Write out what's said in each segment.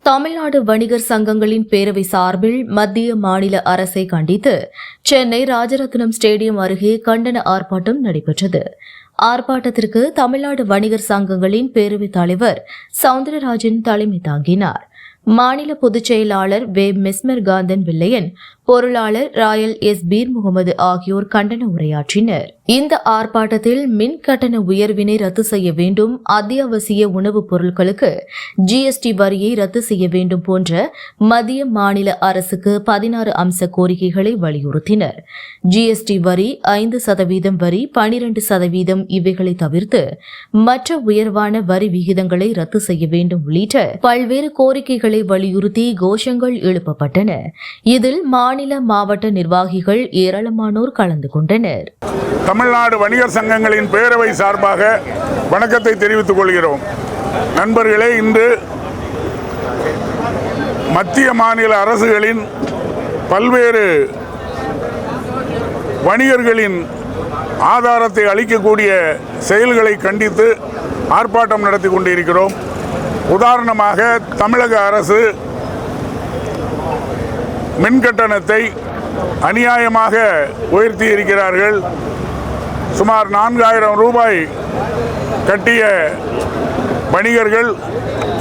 தமிழ்நாடு வணிகர் சங்கங்களின் பேரவை சார்பில் மத்திய மாநில அரசை கண்டித்து சென்னை ராஜரத்னம் ஸ்டேடியம் அருகே கண்டன ஆர்ப்பாட்டம் நடைபெற்றது. ஆர்ப்பாட்டத்திற்கு தமிழ்நாடு வணிகர் சங்கங்களின் பேரவைத் தலைவர் சவுந்தரராஜன் தலைமை தாங்கினார். மாநில பொதுச் செயலாளர் வே மிஸ்மர் காந்தன் வில்லையன், பொருளாளர் ராயல் எஸ் பீர் முகமது ஆகியோர் கண்டன உரையாற்றினர். இந்த ஆர்ப்பாட்டத்தில் மின் கட்டண உயர்வினை ரத்து செய்ய வேண்டும், அத்தியாவசிய உணவுப் பொருட்களுக்கு ஜிஎஸ்டி வரியை ரத்து செய்ய வேண்டும் போன்ற மத்திய மாநில அரசுக்கு 16 அம்ச கோரிக்கைகளை வலியுறுத்தினர். ஜிஎஸ்டி வரி 5% வரி, 12% இவைகளை தவிர்த்து மற்ற உயர்வான வரி விகிதங்களை ரத்து செய்ய வேண்டும் உள்ளிட்ட பல்வேறு கோரிக்கைகளை வலியுறுத்தி கோஷங்கள் எழுப்பப்பட்டன. இதில் மாநில மாவட்ட நிர்வாகிகள் ஏராளமானோர் கலந்து கொண்டனர். தமிழ்நாடு வணிகர் சங்கங்களின் பேரவை சார்பாக வணக்கத்தை தெரிவித்துக் கொள்கிறோம். நண்பர்களே, இன்று மத்திய மாநில அரசுகளின் பல்வேறு வணிகர்களின் ஆதாரத்தை அளிக்கக்கூடிய செயல்களை கண்டித்து ஆர்ப்பாட்டம் நடத்தி கொண்டிருக்கிறோம். உதாரணமாக, தமிழக அரசு மின் கட்டணத்தை அநியாயமாக உயர்த்தி இருக்கிறார்கள். சுமார் 4000 ரூபாய் கட்டிய வணிகர்கள்,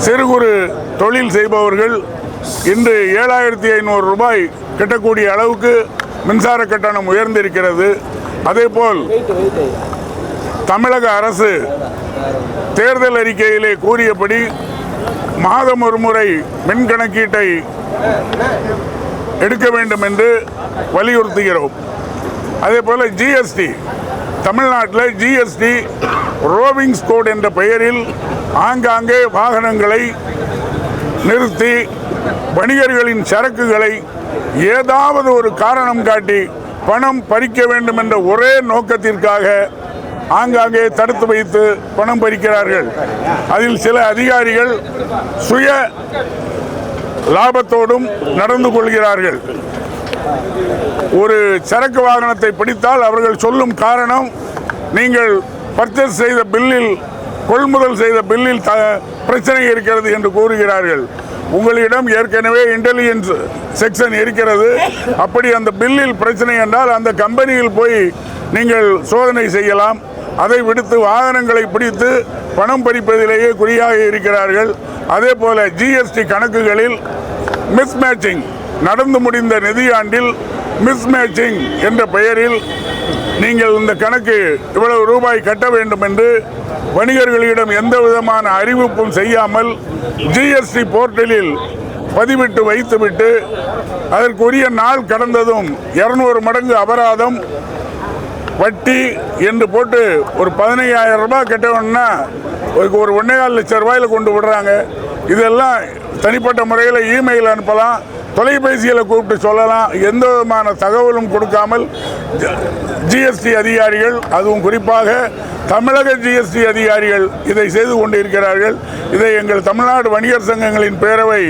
சிறு குறு தொழில் செய்பவர்கள் இன்று 7500 ரூபாய் கட்டக்கூடிய அளவுக்கு மின்சார கட்டணம் உயர்ந்திருக்கிறது. அதேபோல் தமிழக அரசு தேர்தல் அறிக்கையிலே கூறியபடி மாதம் ஒரு முறை மின் கணக்கீட்டை எடுக்க வேண்டும் என்று வலியுறுத்துகிறோம். அதே போல் ஜிஎஸ்டி, தமிழ்நாட்டில் ஜிஎஸ்டி ரோவிங்ஸ் கோட் என்ற பெயரில் ஆங்காங்கே வாகனங்களை நிறுத்தி வணிகர்களின் சரக்குகளை ஏதாவது ஒரு காரணம் காட்டி பணம் பறிக்க வேண்டும் என்ற ஒரே நோக்கத்திற்காக ஆங்காங்கே தடுத்து வைத்து பணம் பறிக்கிறார்கள். அதில் சில அதிகாரிகள் சுய லாபத்தோடும் நடந்து கொள்கிறார்கள். ஒரு சரக்கு வாகனத்தை பிடித்தால் அவர்கள் சொல்லும் காரணம், நீங்கள் பர்ச்சேஸ் செய்த பில்லில், கொள்முதல் செய்த பில்லில் பிரச்சனை இருக்கிறது என்று கூறுகிறார்கள். உங்களிடம் ஏற்கனவே இன்டெலிஜென்ஸ் செக்ஷன் இருக்கிறது. அப்படி அந்த பில்லில் பிரச்சனை என்றால் அந்த கம்பெனியில் போய் நீங்கள் சோதனை செய்யலாம். அதை விடுத்து வாகனங்களை பிடித்து பணம் பறிப்பதிலேயே குறியாக இருக்கிறார்கள். அதே போல ஜிஎஸ்டி கணக்குகளில் மிஸ்மேட்சிங், நடந்து முடிந்த நிதியாண்டில் மிஸ்மேட்சிங் என்ற பெயரில் நீங்கள் இந்த கணக்கு இவ்வளவு ரூபாய் கட்ட வேண்டும் என்று வணிகர்களிடம் எந்த விதமான அறிவிப்பும் செய்யாமல் ஜிஎஸ்டி போர்ட்டலில் பதிவிட்டு வைத்துவிட்டு அதற்குரிய நாள் கடந்ததும் 200 மடங்கு அபராதம், வட்டி என்று போட்டு ஒரு 15000 ரூபாய் கட்டணும்னா ஒரு 1.25 லட்சம் ரூபாயில் கொண்டு விடுறாங்க. இதெல்லாம் தனிப்பட்ட முறையில் இமெயில் அனுப்பலாம், தொலைபேசியில் கூப்பிட்டு சொல்லலாம். எந்த விதமான தகவலும் கொடுக்காமல் ஜிஎஸ்டி அதிகாரிகள், அதுவும் குறிப்பாக தமிழக ஜிஎஸ்டி அதிகாரிகள் இதை செய்து கொண்டிருக்கிறார்கள். இதை எங்கள் தமிழ்நாடு வணிகர் சங்கங்களின் பேரவை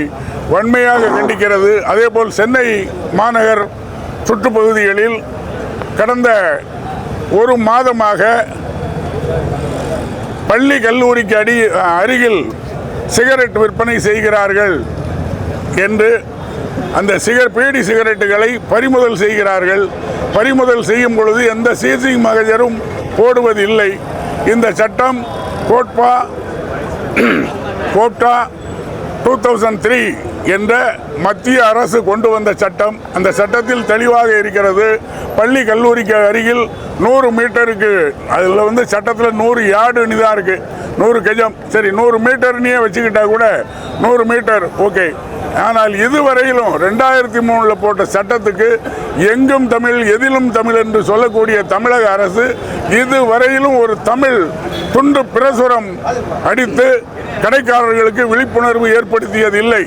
வன்மையாக கண்டிக்கிறது. அதேபோல் சென்னை மாநகர் சுற்றுப்பகுதிகளில் கடந்த ஒரு மாதமாக பள்ளி கல்லூரிக்கு அருகில் சிகரெட் விற்பனை செய்கிறார்கள் என்று அந்த பீடி சிகரெட்டுகளை பறிமுதல் செய்கிறார்கள். பறிமுதல் செய்யும் பொழுது எந்த சீசிங் மகஜரும் போடுவதில்லை. இந்த சட்டம் கோட்பா 2003 என்ற மத்திய அரசு கொண்டு வந்த சட்டம். அந்த சட்டத்தில் தெளிவாக இருக்கிறது, பள்ளி கல்லூரிக்கு அருகில் 100 மீட்டருக்கு, அதில் சட்டத்தில் 100 யார்டு தான் இருக்குது, 100 கஜம், சரி 100 மீட்டர்னே வச்சுக்கிட்டா கூட 100 மீட்டர் ஓகே. ஆனால் இதுவரையிலும் 2003 போட்ட சட்டத்துக்கு எங்கும் தமிழ் எதிலும் தமிழ் என்று சொல்லக்கூடிய தமிழக அரசு இதுவரையிலும் ஒரு தமிழ் துண்டு பிரசுரம் அடித்து கடைக்காரர்களுக்கு விழிப்புணர்வு ஏற்படுத்தியதில்லை.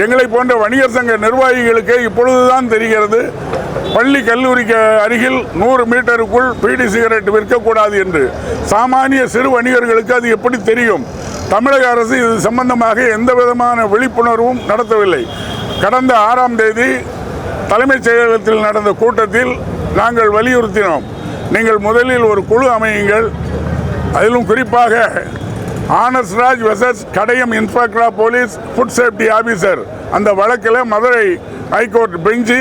எங்களை போன்ற வணிகர் சங்க நிர்வாகிகளுக்கு இப்பொழுதுதான் தெரிகிறது, பள்ளி கல்லூரிக்கு அருகில் 100 மீட்டருக்குள் பீடி சிகரெட் விற்கக்கூடாது என்று. சாமானிய சிறு வணிகர்களுக்கு அது எப்படி தெரியும்? தமிழக அரசு இது சம்பந்தமாக எந்த விதமான விழிப்புணர்வும் நடத்தவில்லை. கடந்த 6ஆம் தேதி தலைமைச் செயலகத்தில் நடந்த கூட்டத்தில் நாங்கள் வலியுறுத்தினோம், நீங்கள் முதலில் ஒரு குழு அமையுங்கள், அதிலும் குறிப்பாக ஆனஸ்ராஜ் versus Kadayam inspector of police food safety officer அந்த வழக்கில் மதுரை ஹைகோர்ட் பெஞ்சு,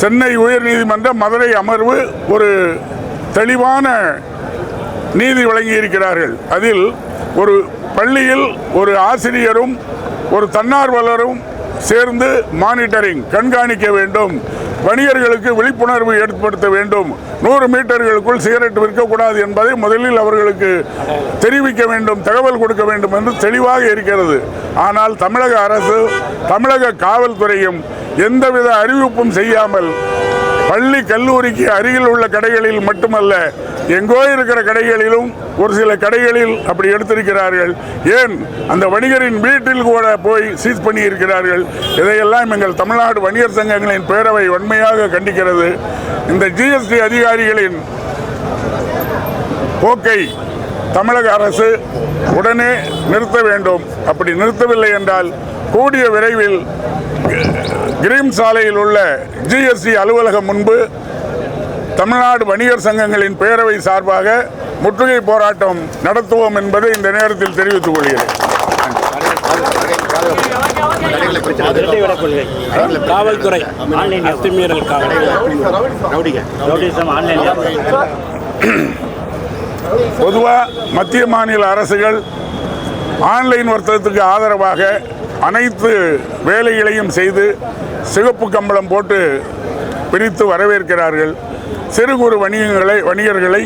சென்னை உயர்நீதிமன்ற மதுரை அமர்வு ஒரு தெளிவான நீதி வழங்கி இருக்கிறார்கள். அதில் ஒரு பள்ளியில் ஒரு ஆசிரியரும் ஒரு தன்னார்வலரும் சேர்ந்து மானிட்டரிங் கண்காணிக்க வேண்டும், வணிகர்களுக்கு விழிப்புணர்வு ஏற்படுத்த வேண்டும், 100 மீட்டர்களுக்குள் சிகரெட் விற்கக்கூடாது என்பதை முதலில் அவர்களுக்கு தெரிவிக்க வேண்டும், தகவல் கொடுக்க வேண்டும் என்று தெளிவாக இருக்கிறது. ஆனால் தமிழக அரசு, தமிழக காவல்துறையும் எந்தவித அறிவிப்பும் செய்யாமல் பள்ளி கல்லூரிக்கு அருகில் உள்ள கடைகளில் மட்டுமல்ல, எங்கோ இருக்கிற கடைகளிலும் ஒரு சில கடைகளில் அப்படி எடுத்திருக்கிறார்கள். ஏன் அந்த வணிகரின் வீட்டில் கூட போய் சீஸ் பண்ணி இருக்கிறார்கள். இதையெல்லாம் எங்கள் தமிழ்நாடு வணிகர் சங்கங்களின் பேரவை வன்மையாக கண்டிக்கிறது. இந்த ஜிஎஸ்டி அதிகாரிகளின் போக்கை தமிழக அரசு உடனே நிறுத்த வேண்டும். அப்படி நிறுத்தவில்லை என்றால் கூடிய விரைவில் கிரீம் சாலையில் உள்ள ஜிஎஸ்டி அலுவலகம் முன்பு தமிழ்நாடு வணிகர் சங்கங்களின் பேரவை சார்பாக முற்றுகை போராட்டம் நடத்துவோம் என்பதை இந்த நேரத்தில் தெரிவித்துக் கொள்கிறேன். காவல்துறை அத்துமீறல் பொதுவாக மத்திய மாநில அரசுகள் ஆன்லைன் வர்த்தகத்துக்கு ஆதரவாக அனைத்து வேலைகளையும் செய்து சிவப்பு கம்பளம் போட்டு பிரித்து வரவேற்கிறார்கள். சிறு குறு வணிகர்களை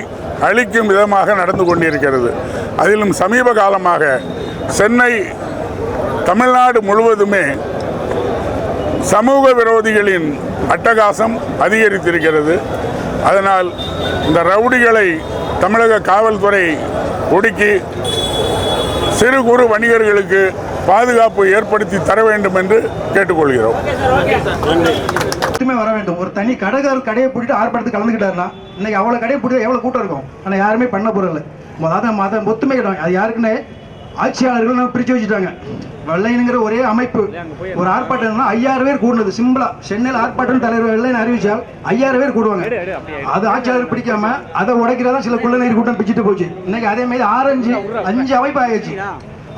அழிக்கும் விதமாக நடந்து கொண்டிருக்கிறது. அதிலும் சமீப காலமாக சென்னை, தமிழ்நாடு முழுவதுமே சமூக விரோதிகளின் அட்டகாசம் அதிகரித்திருக்கிறது. அதனால் இந்த ரவுடிகளை தமிழக காவல்துறை ஒடுக்கி சிறு குறு வணிகர்களுக்கு பாதுகாப்பு ஏற்படுத்தி தர வேண்டும் என்று கேட்டுக்கொள்கிறோம். வர வேண்டும். ஒரு தனி கடையை போட்டு ஆர்ப்பாட்டத்துக்கு கலந்துக்கிட்டாருன்னா இன்னைக்கு அவ்வளோ கடையை போட்டு எவ்வளோ கூட்டம் இருக்கும். ஆனால் யாருமே பண்ண போறதில்லை. அதான் ஒத்துமை இடம். அது யாருக்குன்னு ஆட்சியாளர்கள் நம்ம பிரித்து வச்சுட்டாங்க. வெள்ளையனுங்கிற ஒரே அமைப்பு ஒரு ஆர்ப்பாட்டம்னா 5000 பேர் கூடுனது. சிம்பிளா சென்னையில் ஆர்ப்பாட்டம் தலைவர் வெள்ளையன் அறிவிச்சால் 5000 பேர் கூடுவாங்க. அது ஆட்சியாளர் பிடிக்காம அதை உடைக்கிறதா சில குள்ள நீர் கூட்டம் பிச்சுட்டு போச்சு. இன்னைக்கு அதே மாதிரி 5 அமைப்பு ஆகிடுச்சு.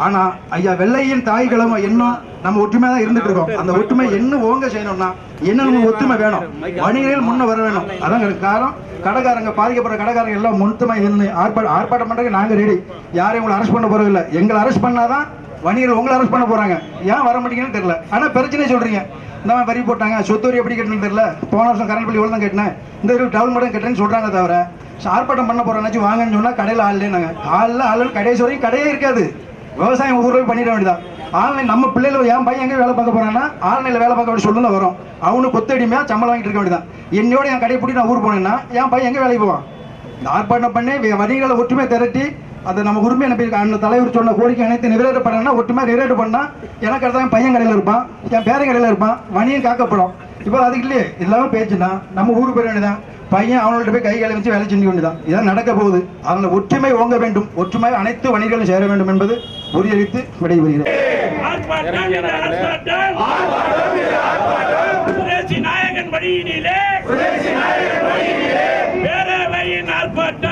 ஆனா ஐயா வெள்ளையின் தாய் கிழமை இன்னும் நம்ம ஒற்றுமையா தான் இருந்துட்டு இருக்கோம். அந்த ஒற்றுமை என்ன ஓங்க செய்யணும்னா என்ன நம்ம ஒற்றுமை வேணும், வணிகர்கள் முன்ன வர வேணும். அதான் காரணம். கடைக்காரங்க பாதிக்கப்படுற கடைக்காரங்க எல்லாம் மொத்தமா இருந்து ஆர்ப்பாட்டம் பண்றதுக்கு நாங்க ரெடி. யாரையும் உங்களை அரெஸ்ட் பண்ண போறது இல்லை. எங்களை அரெஸ்ட் பண்ணாதான் வணிகர்கள் உங்களை அரெஸ்ட் பண்ண போறாங்க. ஏன் வர மாட்டீங்கன்னு தெரியல. ஆனா பிரச்சனை சொல்றீங்க. இந்த வரி போட்டாங்க, சொத்து வரி எப்படி கட்டணும்னு தெரியல, போன வருஷம் கரண்ட் பில் இவ்வளவு தான் கட்டினேன், இந்த டவுன் மட்டும் கட்டுறேன்னு சொல்றாங்க. தவிர ஆர்ப்பாட்டம் பண்ண போறேன்னாச்சும் வாங்கன்னு சொன்னா கடையில் ஆள்லேனாங்க. ஆள் கடைசி வரைக்கும் கடையே இருக்காது. விவசாயம் ஊர்ல பண்ணிட வேண்டியதான். ஆன்லைன் நம்ம பிள்ளைகள் என் பையன் எங்கே வேலை பார்க்க போறான்னா ஆன்லைனில் வேலை பார்க்க வேண்டிய சொல்லுங்க வரும். அவனு கொத்தடிமையா சம்பளம் வாங்கிட்டு இருக்க வேண்டியதான். என்னோட என் கடையை பிடி நான் ஊர் போனேன்னா என் பையன் எங்கே வேலைக்கு போவான். இந்த ஆர்ப்பாட்டம் பண்ணி வணிகர்களை ஒற்றுமை திரட்டி அதை நம்ம உரிமை அந்த தலைவர் சொன்ன கோரிக்கை அனைத்து நிறைவேற்றப்படனா ஒற்றுமை நிறைவேற்ற பண்ணா எனக்கு அடுத்த என் பையன் கடையில் இருப்பான், என் பேரன் கடையில் இருப்பான், வணிகம் காக்கப்படும். இப்போ அதுக்கு இல்லையே எல்லாமே பேச்சுன்னா நம்ம ஊருக்கு போயிட வேண்டியதான். பையன் அவங்கள்ட்ட போய் கை வச்சு வேலை செஞ்சு வேண்டியதான். இதான் நடக்க போகுது. அதில் ஒற்றுமை ஓங்க வேண்டும். ஒற்றுமை அனைத்து வணிகர்களும் சேர வேண்டும் என்பது உறுதியளித்து விடைபெறுகிறேன். நாயகன் வழியினிலே பேரவையின் ஆர்ப்பாட்டம்.